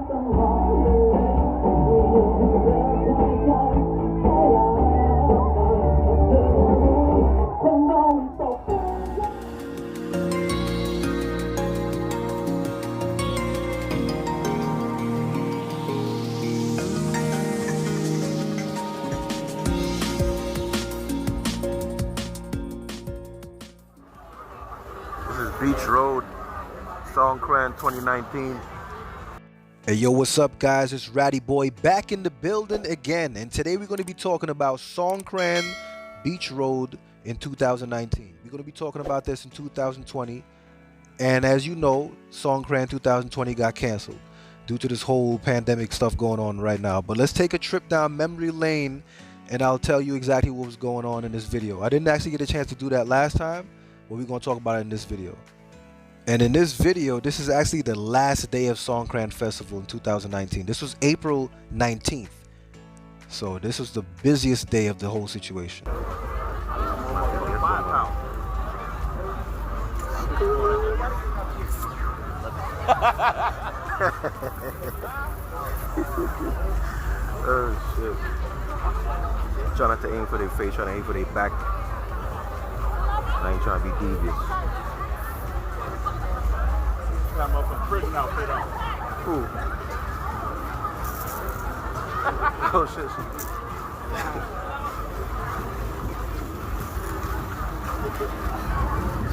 Beach Road, Songkran 2019. Hey yo, what's up guys? It's Ratty Boy back in the building again, and today we're going to be talking about Songkran Beach Road in 2019. We're going to be talking about this in 2020, and as you know, Songkran 2020 got canceled due to this whole pandemic stuff going on right now. But let's take a trip down memory lane and I'll tell you exactly what was going on in this video. I didn't actually get a chance to do that last time, but we're going to talk about it in this video. And in this video, this is actually the last day of Songkran Festival in 2019. This was April 19th. So this was the busiest day of the whole situation. Oh shit. Try not to aim for their face, trying to aim for their back. I ain't trying to be devious. Got my prison outfit on. Ooh. Oh shit.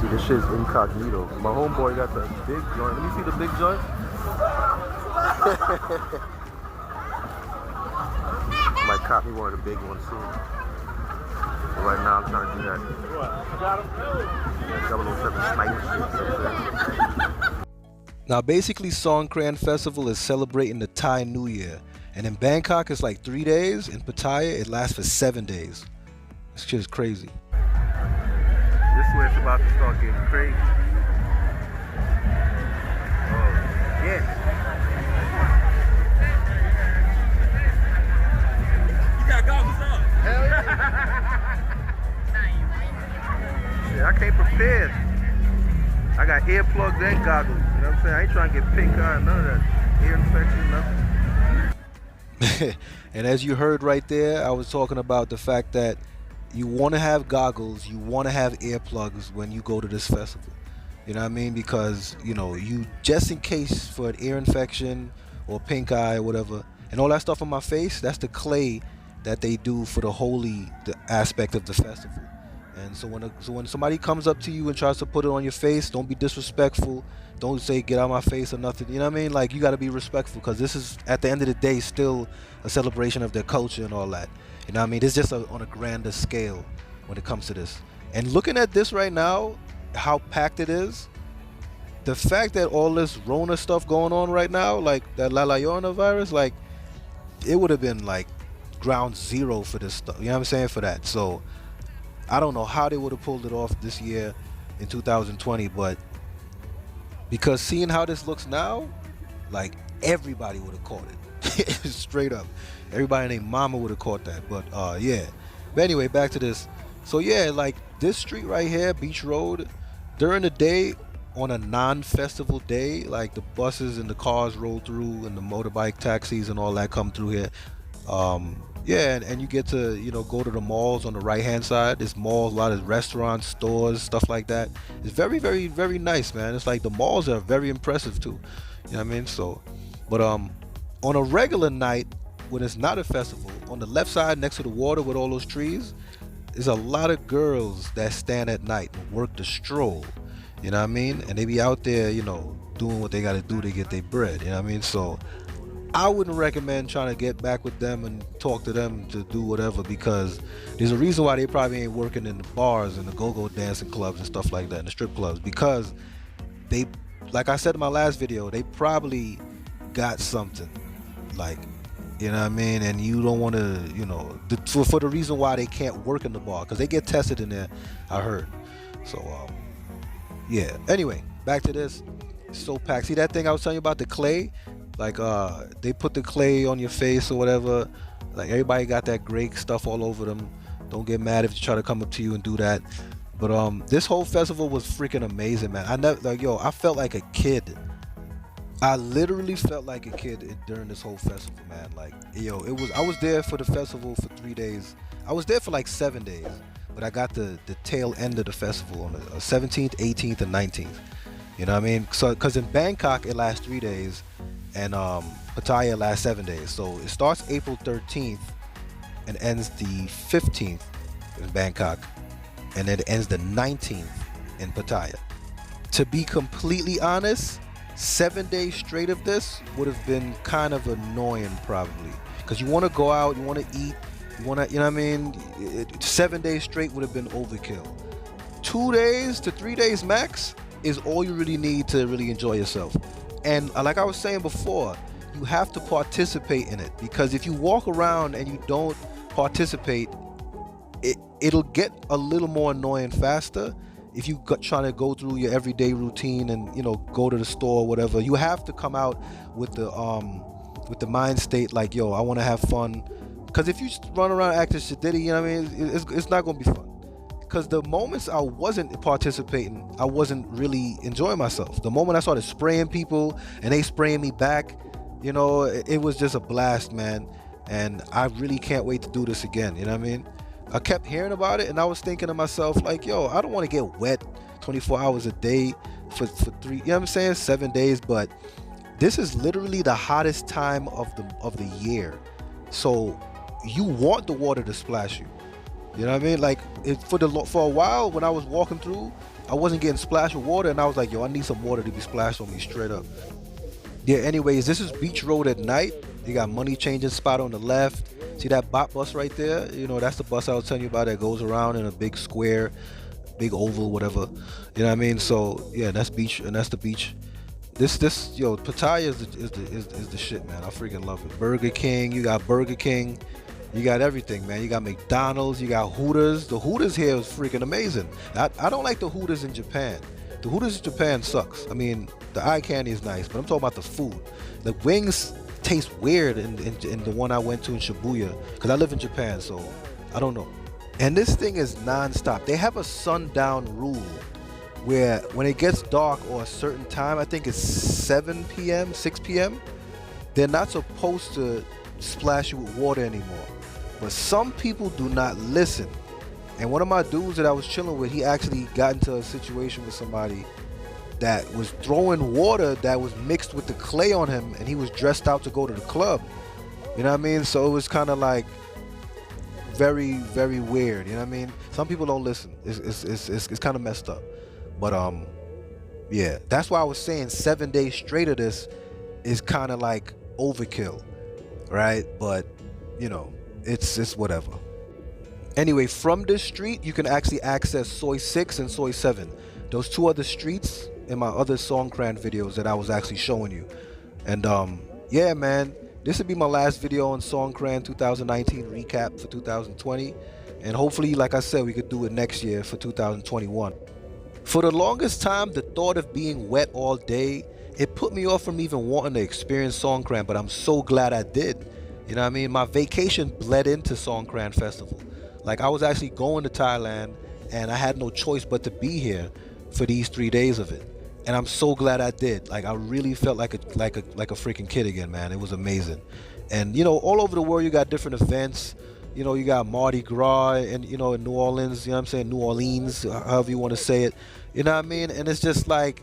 See, this shit's incognito. My homeboy got the big joint. Let me see the big joint. Might cop me one of the big ones soon. But right now I'm trying to do that. What? Got him? Yeah, 007 sniper shit. Now basically Songkran Festival is celebrating the Thai New Year, and in Bangkok it's like 3 days, in Pattaya it lasts for 7 days. This shit is crazy. This is where it's about to start getting crazy. Oh, yeah. You got goggles on? Hell yeah. Shit, I came prepared. I got earplugs and goggles. You know what I'm saying? I ain't trying to get pink eye, none of that. Ear infection, nothing. And as you heard right there, I was talking about the fact that you want to have goggles, you want to have earplugs when you go to this festival. You know what I mean? Because, you know, you just in case for an ear infection or pink eye or whatever, and all that stuff on my face, that's the clay that they do for the aspect of the festival. And so when somebody comes up to you and tries to put it on your face, don't be disrespectful. Don't say get out of my face or nothing. You know what I mean? Like, you got to be respectful, because this is at the end of the day still a celebration of their culture and all that. You know what I mean? It's just on a grander scale when it comes to this. And looking at this right now, how packed it is, the fact that all this Rona stuff going on right now, like that La Llorona virus, like it would have been like ground zero for this stuff. You know what I'm saying? For that. So I don't know how they would have pulled it off this year in 2020, but because seeing how this looks now, like everybody would have caught it. Straight up. Everybody named mama would have caught that. But yeah. But anyway, back to this. So yeah, like this street right here, Beach Road, during the day, on a non-festival day, like the buses and the cars roll through and the motorbike taxis and all that come through here. Yeah, and you get to, you know, go to the malls on the right hand side. There's malls, a lot of restaurants, stores, stuff like that. It's very, very, very nice, man. It's like the malls are very impressive too. You know what I mean? So, but on a regular night when it's not a festival, on the left side next to the water with all those trees, there's a lot of girls that stand at night and work the stroll. You know what I mean? And they be out there, you know, doing what they got to do to get their bread. You know what I mean? So I wouldn't recommend trying to get back with them and talk to them to do whatever, because there's a reason why they probably ain't working in the bars and the go-go dancing clubs and stuff like that, and the strip clubs, because they, like I said in my last video, they probably got something, like, you know what I mean? And you don't want to, you know, for the reason why they can't work in the bar, because they get tested in there, I heard. So yeah, anyway, back to this. It's so packed. See that thing I was telling you about, the clay? Like they put the clay on your face or whatever. Like everybody got that gray stuff all over them. Don't get mad if they try to come up to you and do that. But this whole festival was freaking amazing, man. I never, like, yo, I felt like a kid. I literally felt like a kid during this whole festival, man. Like, yo, I was there for the festival for 3 days. I was there for like 7 days, but I got the tail end of the festival on the 17th, 18th, and 19th. You know what I mean? So, because in Bangkok it lasts 3 days, and Pattaya lasts 7 days. So it starts April 13th and ends the 15th in Bangkok, and then it ends the 19th in Pattaya. To be completely honest, 7 days straight of this would have been kind of annoying probably, because you want to go out, you want to eat, you want to, you know what I mean? 7 days straight would have been overkill. 2 days to 3 days max is all you really need to really enjoy yourself. And like I was saying before, you have to participate in it, because if you walk around and you don't participate, it'll get a little more annoying faster. If you trying to go through your everyday routine and, you know, go to the store or whatever, you have to come out with the mind state like, yo, I want to have fun. Because if you just run around acting shitty, you know what I mean, it's not gonna be fun. Because the moments I wasn't participating, I wasn't really enjoying myself. The moment I started spraying people and they spraying me back, you know, it was just a blast, man. And I really can't wait to do this again. You know what I mean? I kept hearing about it, and I was thinking to myself, like, yo, I don't want to get wet 24 hours a day for 3, you know what I'm saying, 7 days. But this is literally the hottest time of the year, so you want the water to splash you. You know what I mean? Like, for a while when I was walking through, I wasn't getting splashed with water, and I was like, yo, I need some water to be splashed on me straight up. Yeah. Anyways, this is Beach Road at night. You got money changing spot on the left. See that bot bus right there? You know, that's the bus I was telling you about that goes around in a big square, big oval, whatever. You know what I mean? So yeah, that's beach, and that's the beach. This yo, Pattaya is the shit, man. I freaking love it. Burger King, you got Burger King, you got everything, man. You got McDonald's, you got Hooters. The Hooters here is freaking amazing. I don't like the Hooters in Japan. The Hooters in Japan sucks. I mean, the eye candy is nice, but I'm talking about the food. The wings taste weird in the one I went to in Shibuya, because I live in Japan, so I don't know. And this thing is non-stop. They have a sundown rule where when it gets dark or a certain time, I think it's 7 p.m., 6 p.m., they're not supposed to splash you with water anymore. But some people do not listen. And one of my dudes that I was chilling with, he actually got into a situation with somebody that was throwing water that was mixed with the clay on him, and he was dressed out to go to the club. You know what I mean? So it was kind of like very, very weird. You know what I mean? Some people don't listen. It's kind of messed up. But yeah, that's why I was saying 7 days straight of this is kind of like overkill, right? But you know, it's whatever. Anyway, from this street you can actually access Soi 6 and Soi 7. Those two other streets in my other Songkran videos that I was actually showing you. And yeah, man, this would be my last video on Songkran 2019 recap for 2020, and hopefully, like I said, we could do it next year for 2021. For the longest time, the thought of being wet all day, it put me off from even wanting to experience Songkran, but I'm so glad I did. You know what I mean? My vacation bled into Songkran Festival. Like, I was actually going to Thailand, and I had no choice but to be here for these 3 days of it. And I'm so glad I did. Like, I really felt like a freaking kid again, man. It was amazing. And you know, all over the world you got different events. You know, you got Mardi Gras, and you know, in New Orleans, you know what I'm saying, New Orleans, however you want to say it. You know what I mean? And it's just like,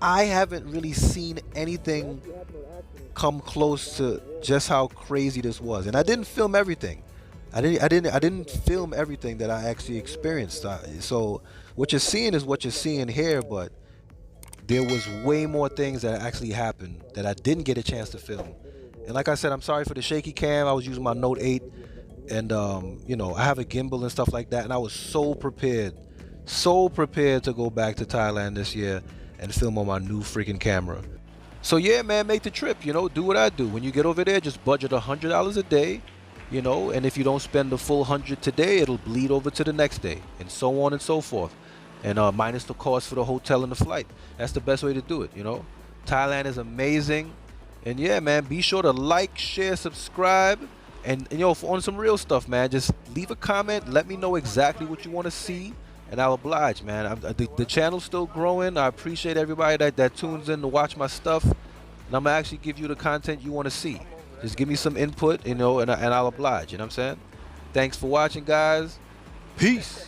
I haven't really seen anything come close to just how crazy this was. And I didn't film everything. I didn't film everything that I actually experienced. So what you're seeing is what you're seeing here, but there was way more things that actually happened that I didn't get a chance to film. And like I said, I'm sorry for the shaky cam. I was using my Note 8, and you know, I have a gimbal and stuff like that, and I was so prepared to go back to Thailand this year and film on my new freaking camera. So yeah, man, make the trip. You know, do what I do. When you get over there, just budget $100 a day. You know, and if you don't spend the full 100 today, it'll bleed over to the next day, and so on and so forth. And minus the cost for the hotel and the flight. That's the best way to do it, you know. Thailand is amazing. And yeah, man, be sure to like, share, subscribe. And you know, on some real stuff, man, just leave a comment. Let me know exactly what you want to see. and I'll oblige, man. The channel's still growing. I appreciate everybody that tunes in to watch my stuff, and I'm gonna actually give you the content you want to see. Just give me some input, you know, and I'll oblige. You know what I'm saying? Thanks for watching, guys. Peace.